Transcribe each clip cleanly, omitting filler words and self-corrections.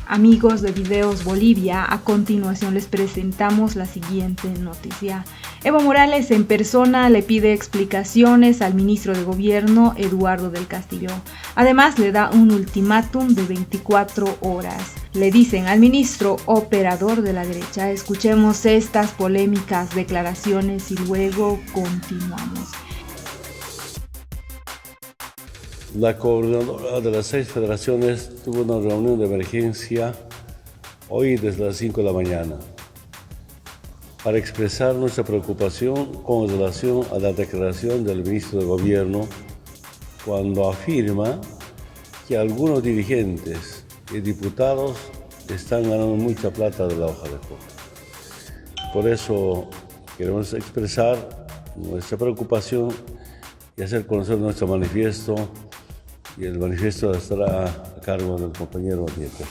Amigos de Videos Bolivia, a continuación les presentamos la siguiente noticia. Evo Morales en persona le pide explicaciones al ministro de Gobierno, Eduardo del Castillo. Además, le da un ultimátum de 24 horas. Le dicen al ministro operador de la derecha. Escuchemos estas polémicas declaraciones y luego continuamos. La coordinadora de las 6 federaciones tuvo una reunión de emergencia hoy desde las 5 de la mañana para expresar nuestra preocupación con relación a la declaración del ministro de Gobierno cuando afirma que algunos dirigentes y diputados están ganando mucha plata de la hoja de coca. Por eso queremos expresar nuestra preocupación y hacer conocer nuestro manifiesto, y el manifiesto estará a cargo del compañero Nieto.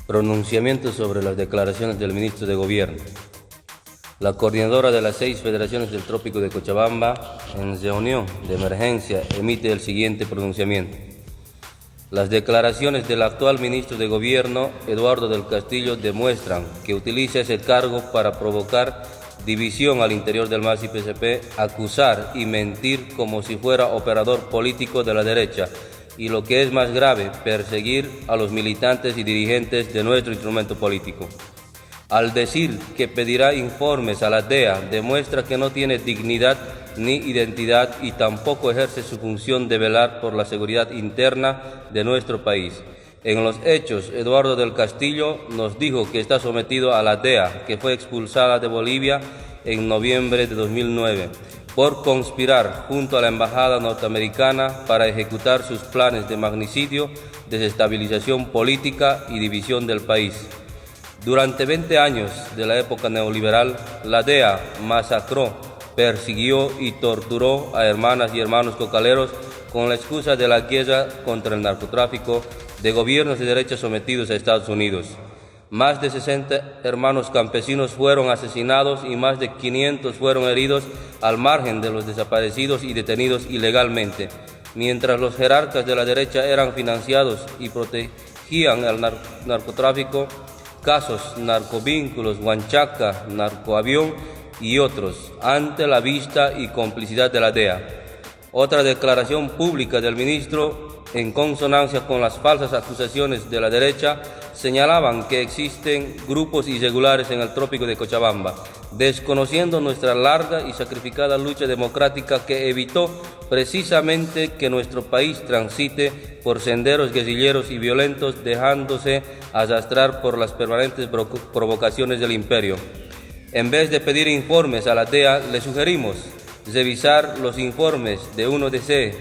Pronunciamiento sobre las declaraciones del ministro de Gobierno. La coordinadora de las 6 federaciones del Trópico de Cochabamba, en reunión de emergencia, emite el siguiente pronunciamiento. Las declaraciones del actual ministro de Gobierno, Eduardo del Castillo, demuestran que utiliza ese cargo para provocar división al interior del MAS-IPCP, acusar y mentir como si fuera operador político de la derecha y, lo que es más grave, perseguir a los militantes y dirigentes de nuestro instrumento político. Al decir que pedirá informes a la DEA, demuestra que no tiene dignidad ni identidad y tampoco ejerce su función de velar por la seguridad interna de nuestro país. En los hechos, Eduardo del Castillo nos dijo que está sometido a la DEA, que fue expulsada de Bolivia en noviembre de 2009, por conspirar junto a la embajada norteamericana para ejecutar sus planes de magnicidio, desestabilización política y división del país. Durante 20 años de la época neoliberal, la DEA masacró, persiguió y torturó a hermanas y hermanos cocaleros con la excusa de la guerra contra el narcotráfico de gobiernos de derecha sometidos a Estados Unidos. Más de 60 hermanos campesinos fueron asesinados y más de 500 fueron heridos, al margen de los desaparecidos y detenidos ilegalmente, mientras los jerarcas de la derecha eran financiados y protegían al narcotráfico, casos narcovínculos, Huanchaca, narcoavión y otros, ante la vista y complicidad de la DEA. Otra declaración pública del ministro, en consonancia con las falsas acusaciones de la derecha, señalaban que existen grupos irregulares en el Trópico de Cochabamba, desconociendo nuestra larga y sacrificada lucha democrática que evitó precisamente que nuestro país transite por senderos guerrilleros y violentos, dejándose arrastrar por las permanentes provocaciones del imperio. En vez de pedir informes a la DEA, le sugerimos revisar los informes de UNODC,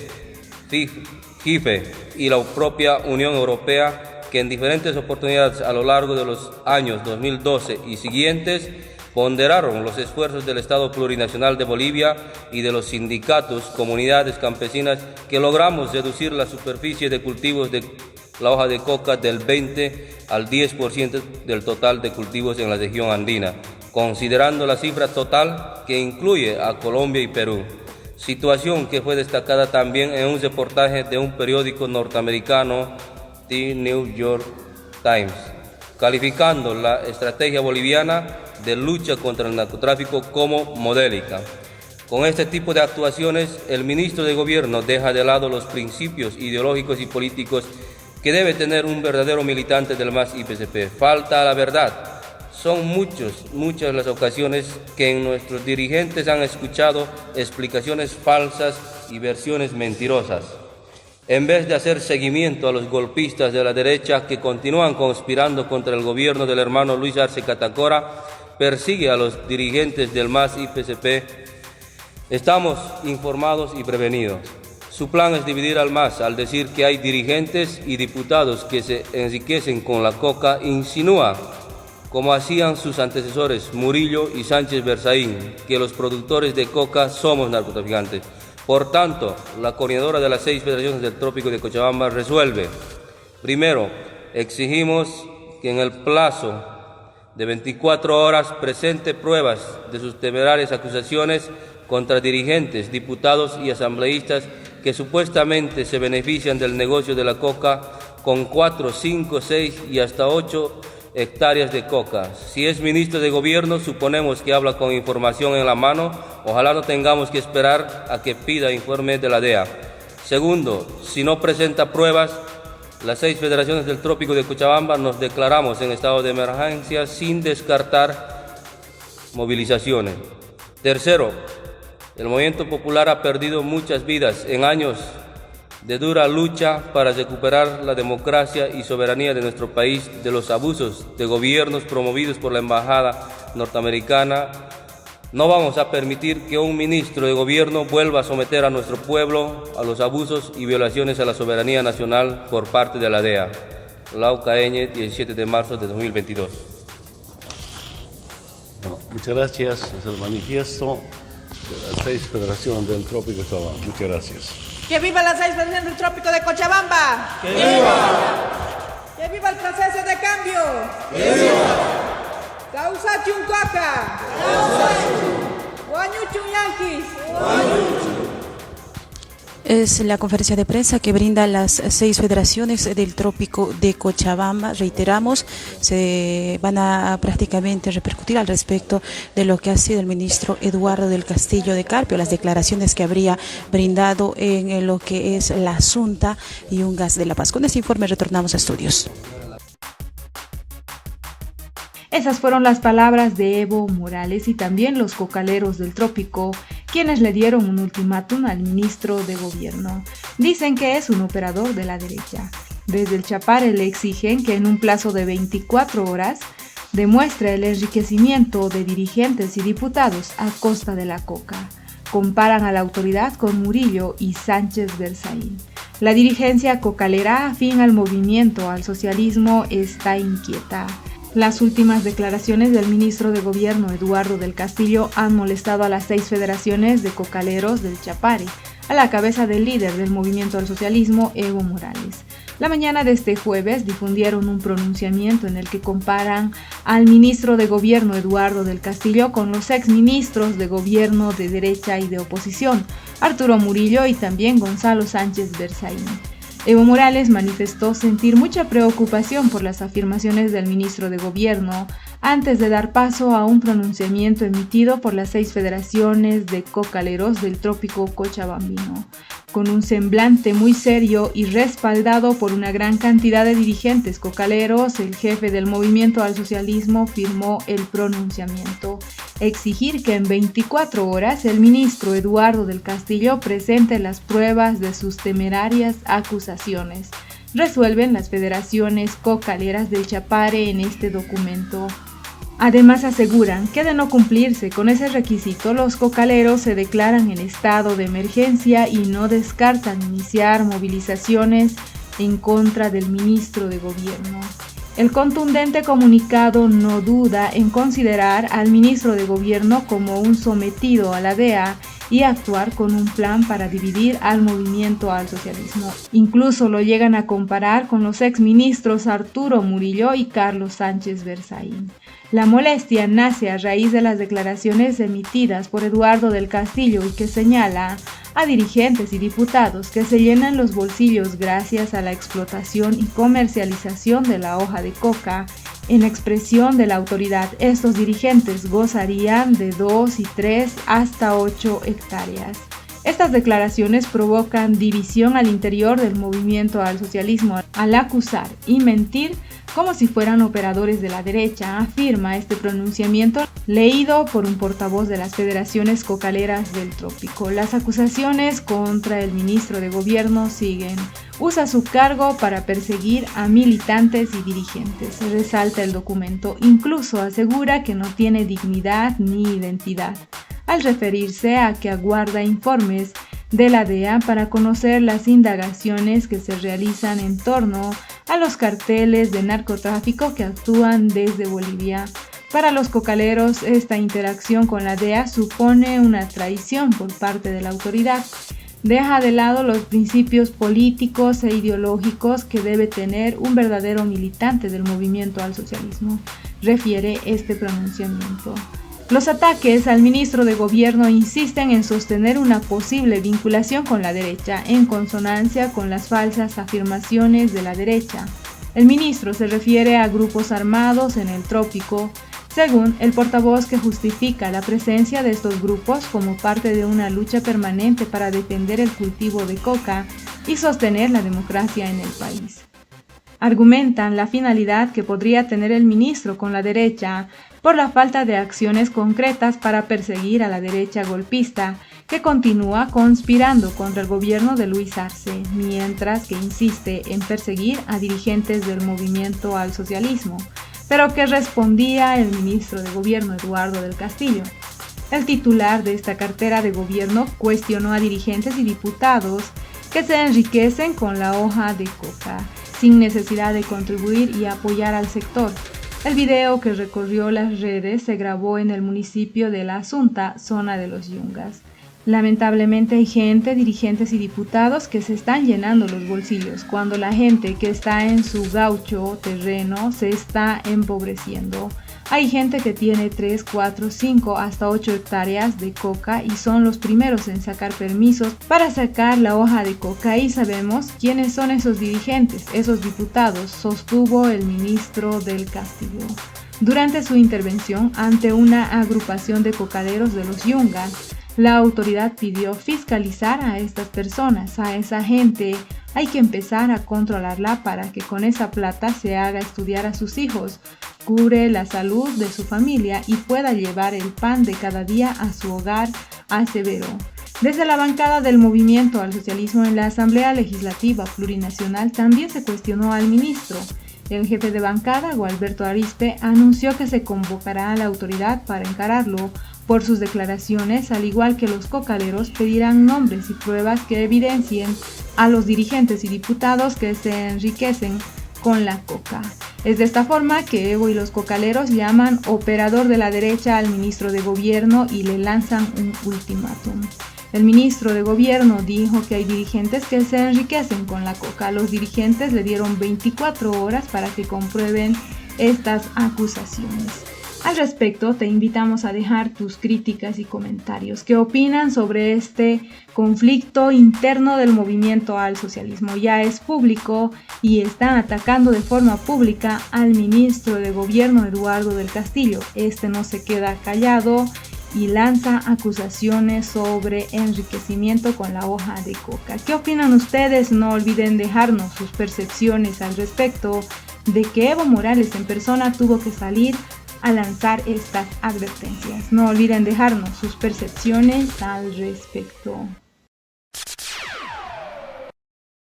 JIFE y la propia Unión Europea, que en diferentes oportunidades a lo largo de los años 2012 y siguientes ponderaron los esfuerzos del Estado Plurinacional de Bolivia y de los sindicatos, comunidades campesinas, que logramos reducir la superficie de cultivos de la hoja de coca del 20 al 10% del total de cultivos en la región andina, considerando la cifra total que incluye a Colombia y Perú. Situación que fue destacada también en un reportaje de un periódico norteamericano, The New York Times, calificando la estrategia boliviana de lucha contra el narcotráfico como modélica. Con este tipo de actuaciones, el ministro de Gobierno deja de lado los principios ideológicos y políticos que debe tener un verdadero militante del MAS-IPCP. Falta a la verdad. Son muchas las ocasiones que en nuestros dirigentes han escuchado explicaciones falsas y versiones mentirosas. En vez de hacer seguimiento a los golpistas de la derecha que continúan conspirando contra el gobierno del hermano Luis Arce Catacora, persigue a los dirigentes del MAS-IPCP. Estamos informados y prevenidos. Su plan es dividir al MAS. Al decir que hay dirigentes y diputados que se enriquecen con la coca, insinúa, como hacían sus antecesores Murillo y Sánchez Berzaín, que los productores de coca somos narcotraficantes. Por tanto, la coordinadora de las 6 federaciones del Trópico de Cochabamba resuelve: primero, exigimos que en el plazo de 24 horas presente pruebas de sus temerarias acusaciones contra dirigentes, diputados y asambleístas que supuestamente se benefician del negocio de la coca con 4, 5, 6 y hasta 8 hectáreas de coca. Si es ministro de gobierno, suponemos que habla con información en la mano. Ojalá no tengamos que esperar a que pida informe de la DEA. Segundo, si no presenta pruebas, las 6 federaciones del Trópico de Cochabamba nos declaramos en estado de emergencia sin descartar movilizaciones. Tercero, el movimiento popular ha perdido muchas vidas en años de dura lucha para recuperar la democracia y soberanía de nuestro país de los abusos de gobiernos promovidos por la Embajada norteamericana. No vamos a permitir que un ministro de gobierno vuelva a someter a nuestro pueblo a los abusos y violaciones a la soberanía nacional por parte de la DEA. Laucaeñe, 17 de marzo de 2022. Bueno, muchas gracias. Es el manifiesto de las 6 federaciones del Trópico de Cochabamba. Muchas gracias. ¡Que viva las 6 federaciones del Trópico de Cochabamba! ¡Que viva! ¡Que viva el proceso de cambio! ¡Que viva! ¡Causa chuncaca! ¡Guañu chunyanquis! Es la conferencia de prensa que brinda las 6 federaciones del Trópico de Cochabamba. Reiteramos, se van a prácticamente repercutir al respecto de lo que ha sido el ministro Eduardo del Castillo de Carpio, las declaraciones que habría brindado en lo que es la Asunta y un gas de la paz. Con este informe retornamos a estudios. Esas fueron las palabras de Evo Morales y también los cocaleros del Trópico, quienes le dieron un ultimátum al ministro de Gobierno. Dicen que es un operador de la derecha. Desde el Chapare le exigen que en un plazo de 24 horas demuestre el enriquecimiento de dirigentes y diputados a costa de la coca. Comparan a la autoridad con Murillo y Sánchez Berzaín. La dirigencia cocalera afín al movimiento al socialismo está inquieta. Las últimas declaraciones del ministro de Gobierno Eduardo del Castillo han molestado a las 6 federaciones de cocaleros del Chapare, a la cabeza del líder del movimiento al socialismo, Evo Morales. La mañana de este jueves difundieron un pronunciamiento en el que comparan al ministro de Gobierno Eduardo del Castillo con los exministros de gobierno de derecha y de oposición, Arturo Murillo y también Gonzalo Sánchez Berzaín. Evo Morales manifestó sentir mucha preocupación por las afirmaciones del ministro de Gobierno antes de dar paso a un pronunciamiento emitido por las 6 federaciones de cocaleros del Trópico cochabambino. Con un semblante muy serio y respaldado por una gran cantidad de dirigentes cocaleros, el jefe del movimiento al socialismo firmó el pronunciamiento. Exigir que en 24 horas el ministro Eduardo del Castillo presente las pruebas de sus temerarias acusaciones. Resuelven las federaciones cocaleras del Chapare en este documento. Además aseguran que de no cumplirse con ese requisito, los cocaleros se declaran en estado de emergencia y no descartan iniciar movilizaciones en contra del ministro de Gobierno. El contundente comunicado no duda en considerar al ministro de Gobierno como un sometido a la DEA y actuar con un plan para dividir al movimiento al socialismo. Incluso lo llegan a comparar con los exministros Arturo Murillo y Carlos Sánchez Berzaín. La molestia nace a raíz de las declaraciones emitidas por Eduardo del Castillo y que señala a dirigentes y diputados que se llenan los bolsillos gracias a la explotación y comercialización de la hoja de coca. En expresión de la autoridad, estos dirigentes gozarían de 2 y 3 hasta 8 hectáreas. Estas declaraciones provocan división al interior del movimiento al socialismo al acusar y mentir como si fueran operadores de la derecha, afirma este pronunciamiento leído por un portavoz de las federaciones cocaleras del Trópico. Las acusaciones contra el ministro de Gobierno siguen. Usa su cargo para perseguir a militantes y dirigentes, resalta el documento. Incluso asegura que no tiene dignidad ni identidad, al referirse a que aguarda informes de la DEA para conocer las indagaciones que se realizan en torno a los carteles de narcotráfico que actúan desde Bolivia. Para los cocaleros, esta interacción con la DEA supone una traición por parte de la autoridad. Deja de lado los principios políticos e ideológicos que debe tener un verdadero militante del movimiento al socialismo, refiere este pronunciamiento. Los ataques al ministro de Gobierno insisten en sostener una posible vinculación con la derecha, en consonancia con las falsas afirmaciones de la derecha. El ministro se refiere a grupos armados en el trópico, según el portavoz, que justifica la presencia de estos grupos como parte de una lucha permanente para defender el cultivo de coca y sostener la democracia en el país. Argumentan la finalidad que podría tener el ministro con la derecha por la falta de acciones concretas para perseguir a la derecha golpista que continúa conspirando contra el gobierno de Luis Arce, mientras que insiste en perseguir a dirigentes del movimiento al socialismo, pero que respondía el ministro de Gobierno Eduardo del Castillo. El titular de esta cartera de gobierno cuestionó a dirigentes y diputados que se enriquecen con la hoja de coca, sin necesidad de contribuir y apoyar al sector. El video que recorrió las redes se grabó en el municipio de La Asunta, zona de Los Yungas. Lamentablemente hay gente, dirigentes y diputados que se están llenando los bolsillos cuando la gente que está en su gaucho terreno se está empobreciendo. Hay gente que tiene 3, 4, 5 hasta 8 hectáreas de coca y son los primeros en sacar permisos para sacar la hoja de coca, y sabemos quiénes son esos dirigentes, esos diputados, sostuvo el ministro del Castillo durante su intervención ante una agrupación de cocaderos de Los Yungas. La autoridad pidió fiscalizar a estas personas, a esa gente. Hay que empezar a controlarla para que con esa plata se haga estudiar a sus hijos, cure la salud de su familia y pueda llevar el pan de cada día a su hogar, aseveró. Desde la bancada del Movimiento al Socialismo en la Asamblea Legislativa Plurinacional también se cuestionó al ministro. El jefe de bancada, Gualberto Arizpe, anunció que se convocará a la autoridad para encararlo por sus declaraciones, al igual que los cocaleros pedirán nombres y pruebas que evidencien a los dirigentes y diputados que se enriquecen con la coca. Es de esta forma que Evo y los cocaleros llaman operador de la derecha al ministro de Gobierno y le lanzan un ultimátum. El ministro de Gobierno dijo que hay dirigentes que se enriquecen con la coca. Los dirigentes le dieron 24 horas para que comprueben estas acusaciones. Al respecto, te invitamos a dejar tus críticas y comentarios. ¿Qué opinan sobre este conflicto interno del movimiento al socialismo? Ya es público y están atacando de forma pública al ministro de Gobierno Eduardo del Castillo. Este no se queda callado y lanza acusaciones sobre enriquecimiento con la hoja de coca. ¿Qué opinan ustedes? No olviden dejarnos sus percepciones al respecto de que Evo Morales en persona tuvo que salir a lanzar estas advertencias. No olviden dejarnos sus percepciones al respecto.